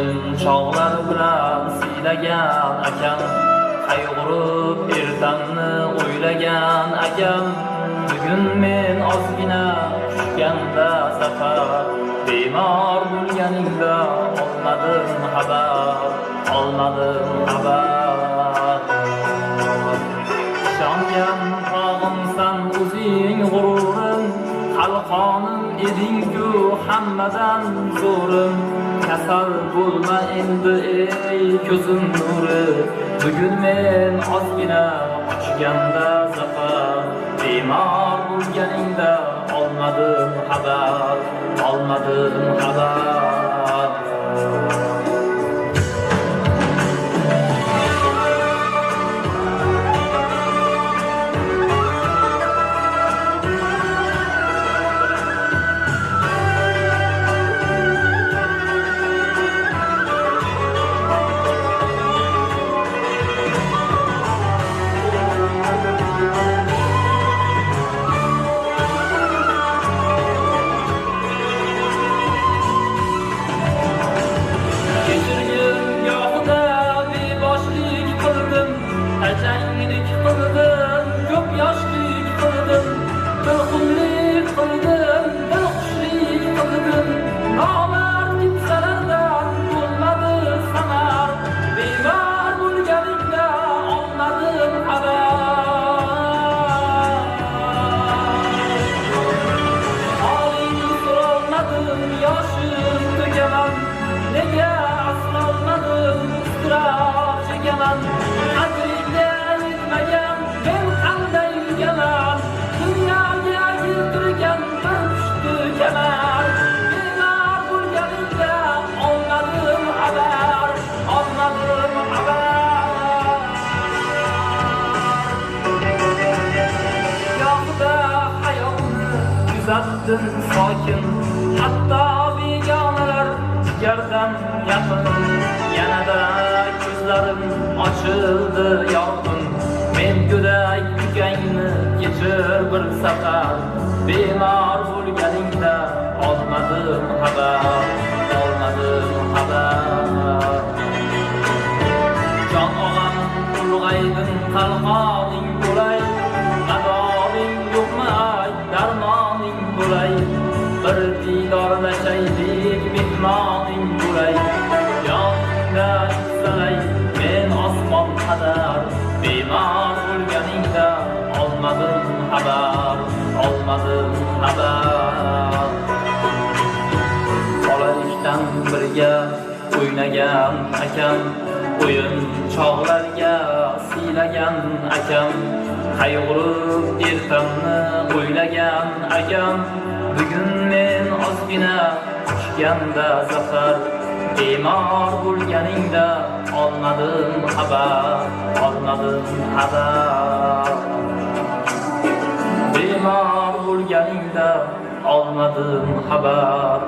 Oyun çağlar bilan siylagan akam, qayg'urib ertanni o'ylagan akam. Bugun men ozgina tushganda safar, bemor bo'lganingda olmadim xabar. Ishongan tog'imsan o'zing g'ururim, qalqonim eding-ku hammadan zo'rim. Kasal bo'lma endi ey ko'zim nuri, bugun men ozgina ochganda zafar, bemor bo'lganingda olmadim xabar. Tajanglik qildim, ko'p yoshlik qildim, dilxunlik qildim, dilxushlik qildim. Nomard kimsalardan bo'lmadi samar, bemor bo'lganingda olmadim xabar. Holingni so'rolmadim, yoshim tugaman, nega asrolmadim, iztirob chekaman. Uzatdim sokin, hatto begonalar jigardan yaqin. Yanada ko'zlarim ochildi yorqin, men go'dak ukangni kechir bir safar, bemor bo'lganingda olmadim xabar. Jon og'am ulg'aydin, qalqoning bo'lay, madoring yo'qmi ay, darmoning bo'lay. Bir didorlashaylik, mehmoning bo'lay. Yoningda yuksalay, men osmon qadar, bemor bo'lganingda olmadim xabar. Bolalikdan birga o'ynagan akam, o'yin chog'larga siylagan akam, qayg'urib ertamni o'ylagan akam. Bugun men ozgina tushganda zafar, bemor bo'lganingda olmadim xabar. Bemor bo'lganingda olmadim xabar.